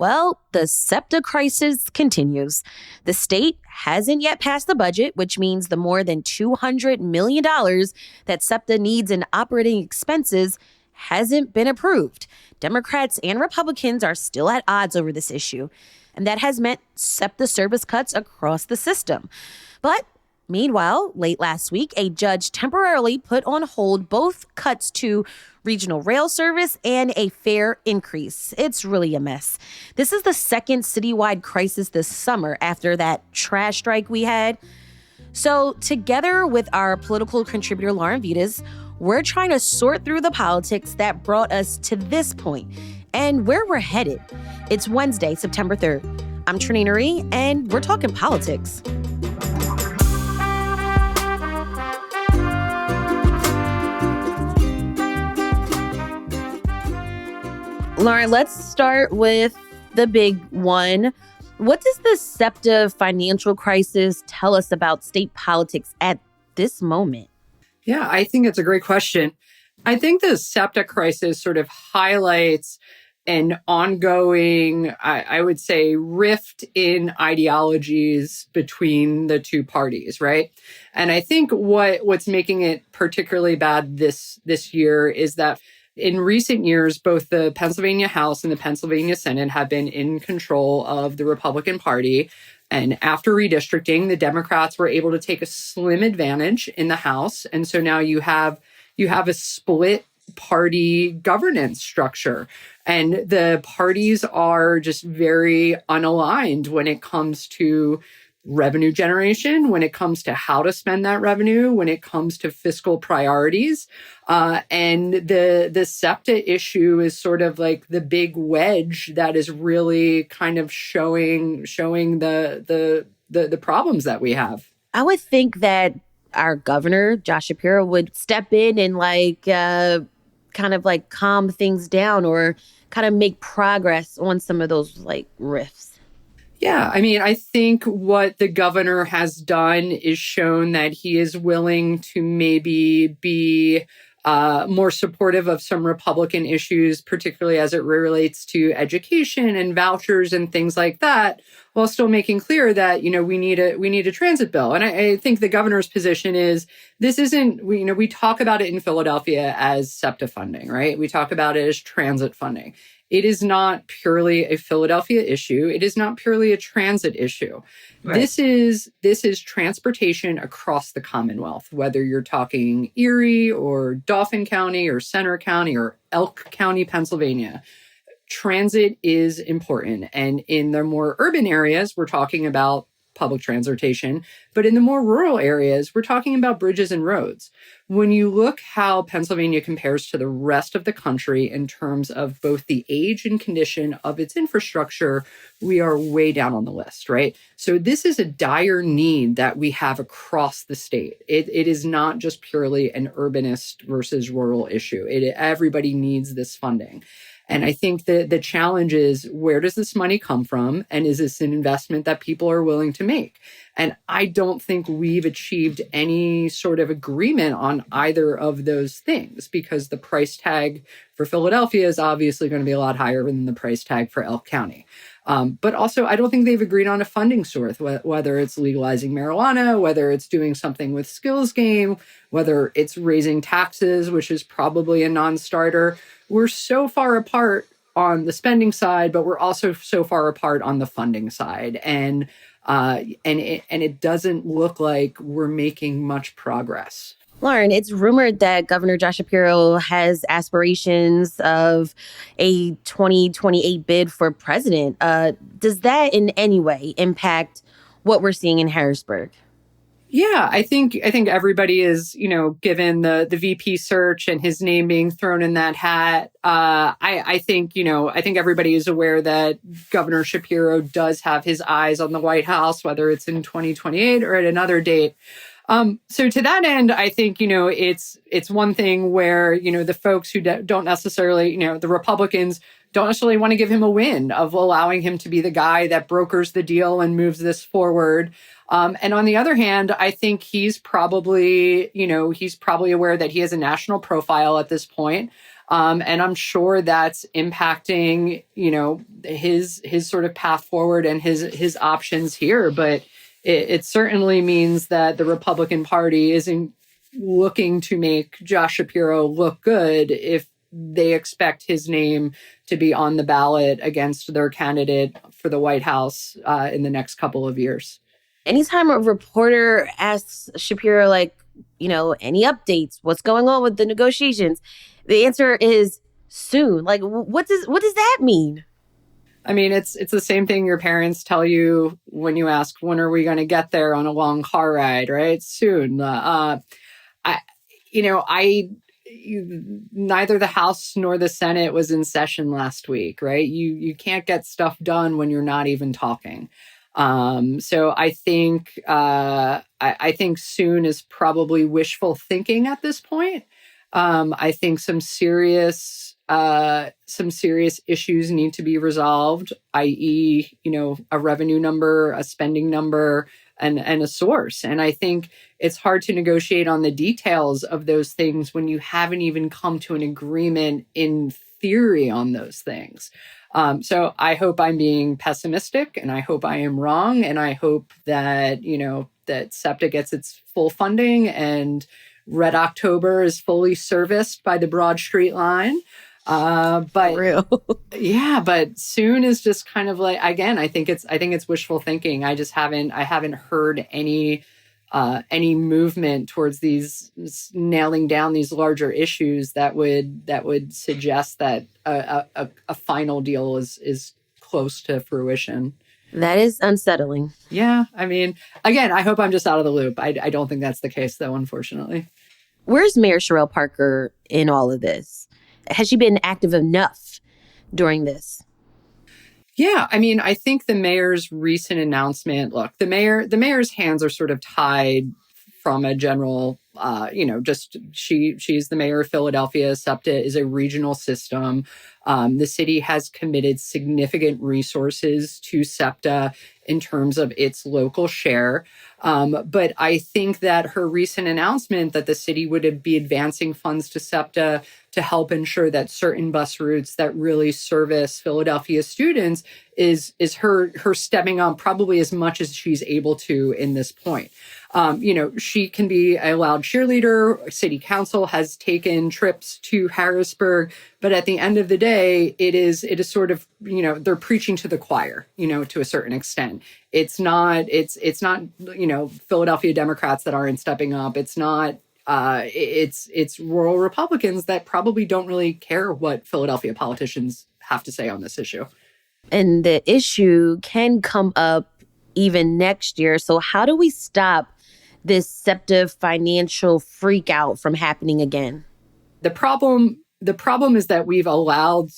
Well, the SEPTA crisis continues. The state hasn't yet passed the budget, which means the more than $200 million that SEPTA needs in operating expenses hasn't been approved. Democrats and Republicans are still at odds over this issue, and that has meant SEPTA service cuts across the system. But meanwhile, late last week, a judge temporarily put on hold both cuts to regional rail service and a fare increase. It's really a mess. This is the second citywide crisis this summer after that trash strike we had. So together with our political contributor, Lauren Vitas, we're trying to sort through the politics that brought us to this point and where we're headed. It's Wednesday, September 3rd. I'm Trinina Marie, and we're talking politics. Lauren, let's start with the big one. What does the SEPTA financial crisis tell us about state politics at this moment? Yeah, I think it's a great question. I think the SEPTA crisis sort of highlights an ongoing, I would say, rift in ideologies between the two parties, right? And I think what's making it particularly bad this year is that in recent years, both the Pennsylvania House and the Pennsylvania Senate have been in control of the Republican Party. And after redistricting, the Democrats were able to take a slim advantage in the House. And so now you have a split party governance structure. And the parties are just very unaligned when it comes to revenue generation, when it comes to how to spend that revenue, when it comes to fiscal priorities. And the SEPTA issue is sort of like the big wedge that is really kind of showing the problems that we have. I would think that our governor, Josh Shapiro, would step in and kind of calm things down or kind of make progress on some of those rifts. Yeah, I mean, I think what the governor has done is shown that he is willing to maybe be more supportive of some Republican issues, particularly as it relates to education and vouchers and things like that, while still making clear that, we need a transit bill. And I think the governor's position is this isn't, we talk about it in Philadelphia as SEPTA funding, right? We talk about it as transit funding. It is not purely a Philadelphia issue. It is not purely a transit issue. Right. This is transportation across the Commonwealth, whether you're talking Erie or Dauphin County or Center County or Elk County, Pennsylvania. Transit is important. And in the more urban areas, we're talking about public transportation. But in the more rural areas, we're talking about bridges and roads. When you look how Pennsylvania compares to the rest of the country in terms of both the age and condition of its infrastructure, we are way down on the list, right? So this is a dire need that we have across the state. It is not just purely an urbanist versus rural issue. Everybody needs this funding. And I think the challenge is, where does this money come from? And is this an investment that people are willing to make? And I don't think we've achieved any sort of agreement on either of those things, because the price tag for Philadelphia is obviously going to be a lot higher than the price tag for Elk County. But also, I don't think they've agreed on a funding source, whether it's legalizing marijuana, whether it's doing something with skills game, whether it's raising taxes, which is probably a non-starter. We're so far apart on the spending side, but we're also so far apart on the funding side. And it doesn't look like we're making much progress. Lauren, it's rumored that Governor Josh Shapiro has aspirations of a 2028 bid for president. Does that in any way impact what we're seeing in Harrisburg? Yeah, I think everybody is, given the VP search and his name being thrown in that hat. I think everybody is aware that Governor Shapiro does have his eyes on the White House, whether it's in 2028 or at another date. So to that end, I think, it's one thing where, the folks who don't necessarily, the Republicans don't necessarily want to give him a win of allowing him to be the guy that brokers the deal and moves this forward. And on the other hand, I think he's probably aware that he has a national profile at this point. And I'm sure that's impacting, his sort of path forward and his options here. But it certainly means that the Republican Party isn't looking to make Josh Shapiro look good if they expect his name to be on the ballot against their candidate for the White House in the next couple of years. Anytime a reporter asks Shapiro, like, any updates, what's going on with the negotiations, the answer is soon. Like, what does that mean? I mean, it's the same thing your parents tell you when you ask, when are we going to get there on a long car ride, right? Soon. I, neither the House nor the Senate was in session last week, right? You can't get stuff done when you're not even talking. So I think I think soon is probably wishful thinking at this point. I think some serious issues need to be resolved, i.e., a revenue number, a spending number, and a source. And I think it's hard to negotiate on the details of those things when you haven't even come to an agreement in theory on those things. So I hope I'm being pessimistic, and I hope I am wrong, and I hope that that SEPTA gets its full funding and Red October is fully serviced by the Broad Street line. But real. Yeah, but soon is just kind of like, again, I think it's wishful thinking. I haven't heard any movement towards these nailing down these larger issues that would suggest that a final deal is close to fruition. That is unsettling. Yeah, I mean, again, I hope I'm just out of the loop. I don't think that's the case, though, unfortunately. Where's Mayor Sherrell Parker in all of this? Has she been active enough during this? Yeah, I mean, I think the mayor's recent announcement, look, the mayor's hands are sort of tied from a general, just she's the mayor of Philadelphia. SEPTA is a regional system. The city has committed significant resources to SEPTA in terms of its local share. But I think that her recent announcement that the city would be advancing funds to SEPTA to help ensure that certain bus routes that really service Philadelphia students is her stepping up probably as much as she's able to in this point. She can be a loud cheerleader. City council has taken trips to Harrisburg, but at the end of the day, it is sort of, they're preaching to the choir, to a certain extent. It's not Philadelphia Democrats that aren't stepping up. It's not, it's rural Republicans that probably don't really care what Philadelphia politicians have to say on this issue. And the issue can come up even next year. So how do we stop this SEPTA financial freak out from happening again? The problem is that we've allowed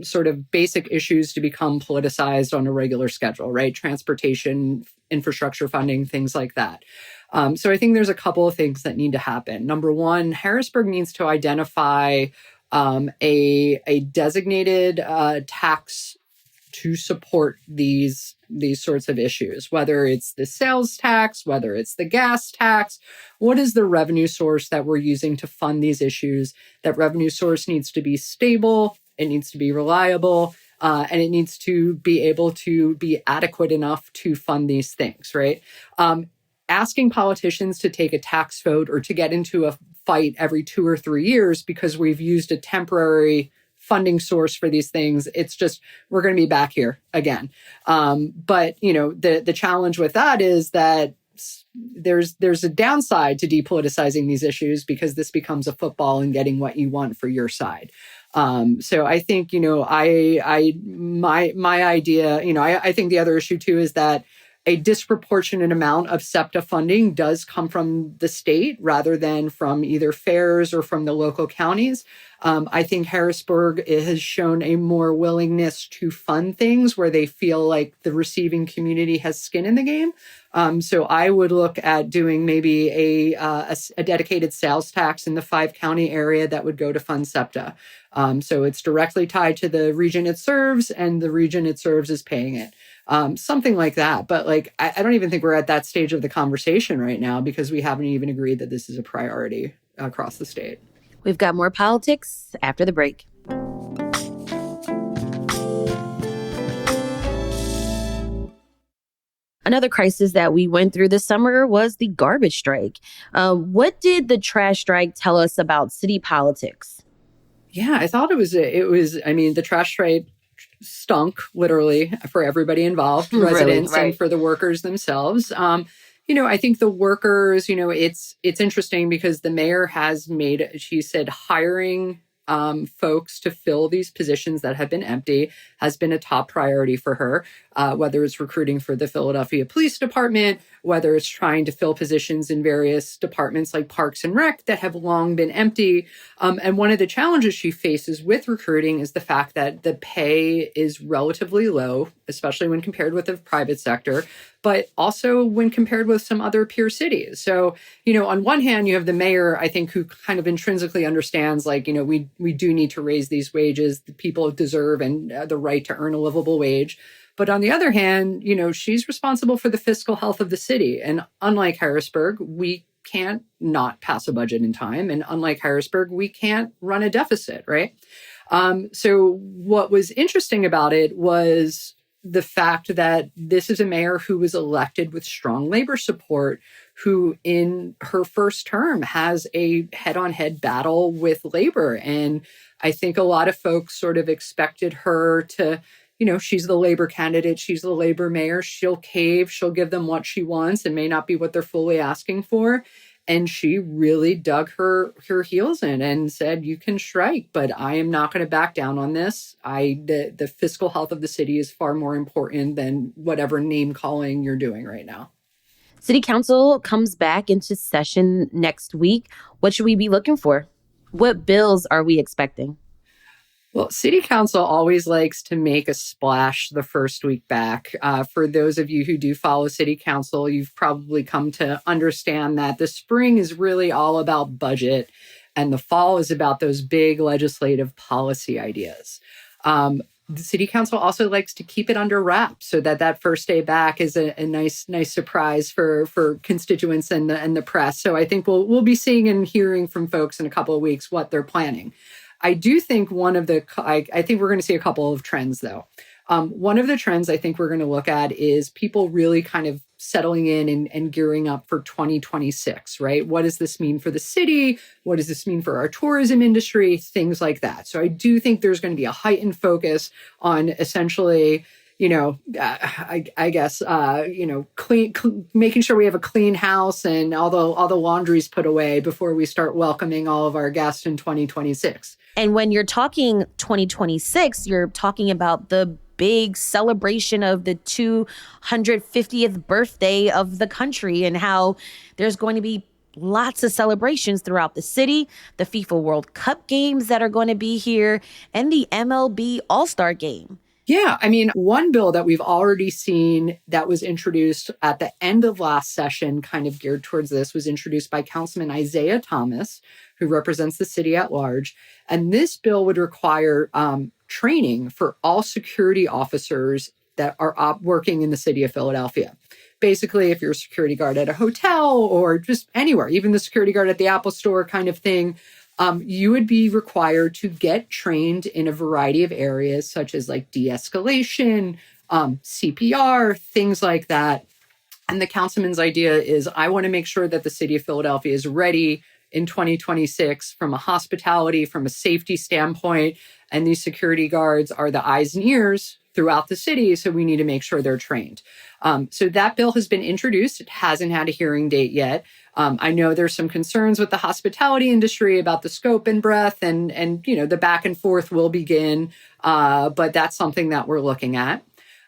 sort of basic issues to become politicized on a regular schedule, right? Transportation, infrastructure funding, things like that. So I think there's a couple of things that need to happen. Number one, Harrisburg needs to identify a designated tax to support these sorts of issues, whether it's the sales tax, whether it's the gas tax. What is the revenue source that we're using to fund these issues? That revenue source needs to be stable, it needs to be reliable, and it needs to be able to be adequate enough to fund these things, right? Asking politicians to take a tax vote or to get into a fight every 2 or 3 years because we've used a temporary funding source for these things, it's just, we're going to be back here again. But the challenge with that is that there's a downside to depoliticizing these issues because this becomes a football and getting what you want for your side. So I think, my idea, I think the other issue too is that a disproportionate amount of SEPTA funding does come from the state rather than from either fairs or from the local counties. I think Harrisburg has shown a more willingness to fund things where they feel like the receiving community has skin in the game. So I would look at doing maybe a dedicated sales tax in the 5-county area that would go to fund SEPTA. So it's directly tied to the region it serves, and the region it serves is paying it. Something like that. But I don't even think we're at that stage of the conversation right now because we haven't even agreed that this is a priority across the state. We've got more politics after the break. Another crisis that we went through this summer was the garbage strike. What did the trash strike tell us about city politics? Yeah, I thought I mean, the trash strike stunk literally for everybody involved, Really, residents right. and for the workers themselves. I think the workers, it's interesting because the mayor has she said hiring folks to fill these positions that have been empty has been a top priority for her, whether it's recruiting for the Philadelphia Police Department, whether it's trying to fill positions in various departments like Parks and Rec that have long been empty. And one of the challenges she faces with recruiting is the fact that the pay is relatively low, especially when compared with the private sector, but also when compared with some other peer cities. So, on one hand, you have the mayor, I think, who kind of intrinsically understands, we do need to raise these wages. The people deserve and the right to earn a livable wage. But on the other hand, she's responsible for the fiscal health of the city. And unlike Harrisburg, we can't not pass a budget in time. And unlike Harrisburg, we can't run a deficit, right? So what was interesting about it was the fact that this is a mayor who was elected with strong labor support, who in her first term has a head-on-head battle with labor. And I think a lot of folks sort of expected her to, she's the labor candidate, she's the labor mayor, she'll cave, she'll give them what she wants. It may not be what they're fully asking for. And she really dug her heels in and said, you can strike, but I am not going to back down on this. The fiscal health of the city is far more important than whatever name calling you're doing right now. City Council comes back into session next week. What should we be looking for? What bills are we expecting? Well, City Council always likes to make a splash the first week back. For those of you who do follow City Council, you've probably come to understand that the spring is really all about budget and the fall is about those big legislative policy ideas. The City Council also likes to keep it under wraps so that first day back is a nice surprise for constituents and the press. So I think we'll be seeing and hearing from folks in a couple of weeks what they're planning. I do think I think we're going to see a couple of trends, though. One of the trends I think we're going to look at is people really kind of settling in and gearing up for 2026, right? What does this mean for the city? What does this mean for our tourism industry? Things like that. So I do think there's going to be a heightened focus on essentially, I guess, making sure we have a clean house and all the laundry's put away before we start welcoming all of our guests in 2026. And when you're talking 2026, you're talking about the big celebration of the 250th birthday of the country and how there's going to be lots of celebrations throughout the city, the FIFA World Cup games that are going to be here, and the MLB All-Star Game. Yeah, I mean, one bill that we've already seen that was introduced at the end of last session, kind of geared towards this, was introduced by Councilman Isaiah Thomas, who represents the city at large. And this bill would require training for all security officers that are working in the city of Philadelphia. Basically, if you're a security guard at a hotel or just anywhere, even the security guard at the Apple store kind of thing, you would be required to get trained in a variety of areas, such as like de-escalation, CPR, things like that. And the councilman's idea is, I want to make sure that the city of Philadelphia is ready in 2026 from a hospitality, from a safety standpoint. And these security guards are the eyes and ears throughout the city. So we need to make sure they're trained. So that bill has been introduced. It hasn't had a hearing date yet. I know there's some concerns with the hospitality industry about the scope and breadth and the back and forth will begin. But that's something that we're looking at.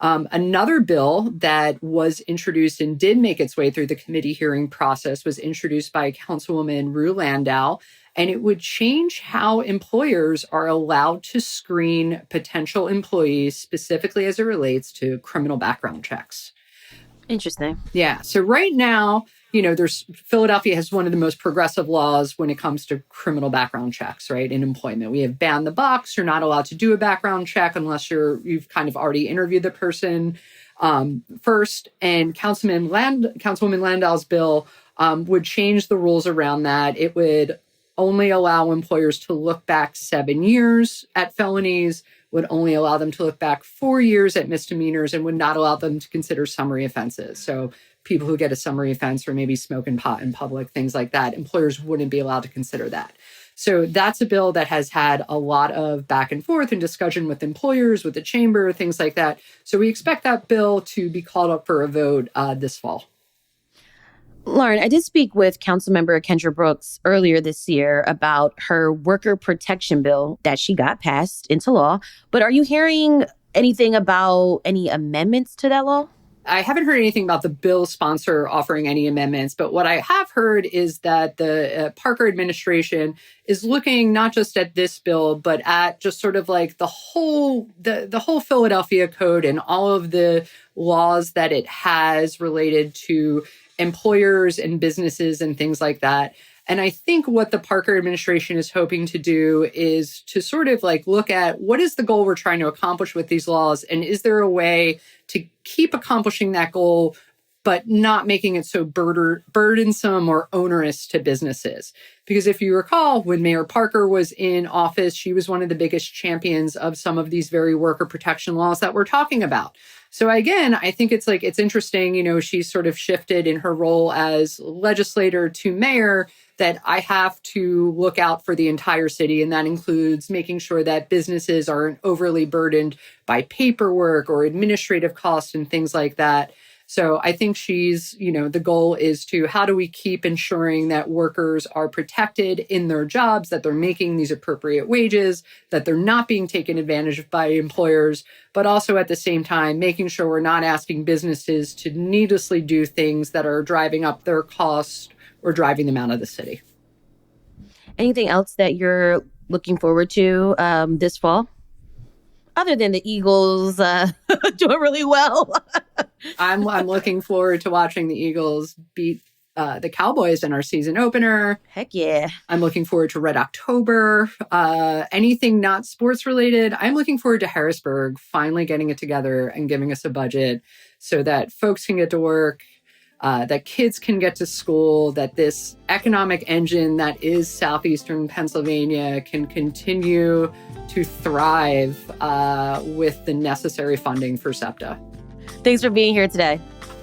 Another bill that was introduced and did make its way through the committee hearing process was introduced by Councilwoman Rue Landau, and it would change how employers are allowed to screen potential employees, specifically as it relates to criminal background checks. Interesting. Yeah. So right now, Philadelphia has one of the most progressive laws when it comes to criminal background checks, right? In employment, we have banned the box. You're not allowed to do a background check unless you've kind of already interviewed the person first. And Councilwoman Landau's bill would change the rules around that. It would only allow employers to look back 7 years at felonies, would only allow them to look back 4 years at misdemeanors, and would not allow them to consider summary offenses. So people who get a summary offense for maybe smoking pot in public, things like that, employers wouldn't be allowed to consider that. So that's a bill that has had a lot of back and forth and discussion with employers, with the chamber, things like that. So we expect that bill to be called up for a vote this fall. Lauren, I did speak with Councilmember Kendra Brooks earlier this year about her worker protection bill that she got passed into law. But are you hearing anything about any amendments to that law? I haven't heard anything about the bill sponsor offering any amendments, but what I have heard is that the Parker administration is looking not just at this bill, but at just sort of like the whole Philadelphia Code and all of the laws that it has related to employers and businesses and things like that. And I think what the Parker administration is hoping to do is to sort of like look at what is the goal we're trying to accomplish with these laws, and is there a way to keep accomplishing that goal, but not making it so burdensome or onerous to businesses. Because if you recall, when Mayor Parker was in office, she was one of the biggest champions of some of these very worker protection laws that we're talking about. So again, I think it's interesting, she's sort of shifted in her role as legislator to mayor, that I have to look out for the entire city. And that includes making sure that businesses aren't overly burdened by paperwork or administrative costs and things like that. So I think the goal is to, how do we keep ensuring that workers are protected in their jobs, that they're making these appropriate wages, that they're not being taken advantage of by employers, but also at the same time, making sure we're not asking businesses to needlessly do things that are driving up their costs or driving them out of the city. Anything else that you're looking forward to this fall? Other than the Eagles doing really well. I'm looking forward to watching the Eagles beat the Cowboys in our season opener. Heck yeah. I'm looking forward to Red October. Anything not sports related, I'm looking forward to Harrisburg finally getting it together and giving us a budget so that folks can get to work, that kids can get to school, that this economic engine that is Southeastern Pennsylvania can continue to thrive with the necessary funding for SEPTA. Thanks for being here today.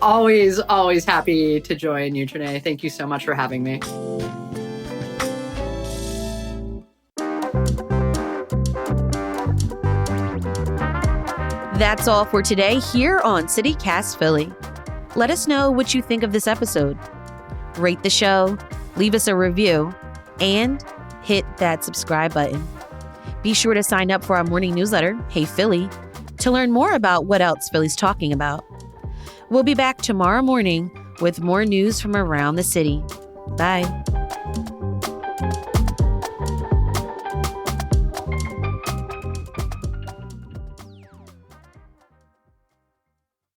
Always, always happy to join you, Trinae. Thank you so much for having me. That's all for today here on CityCast Philly. Let us know what you think of this episode. Rate the show, leave us a review, and hit that subscribe button. Be sure to sign up for our morning newsletter, Hey Philly, to learn more about what else Philly's talking about. We'll be back tomorrow morning with more news from around the city. Bye.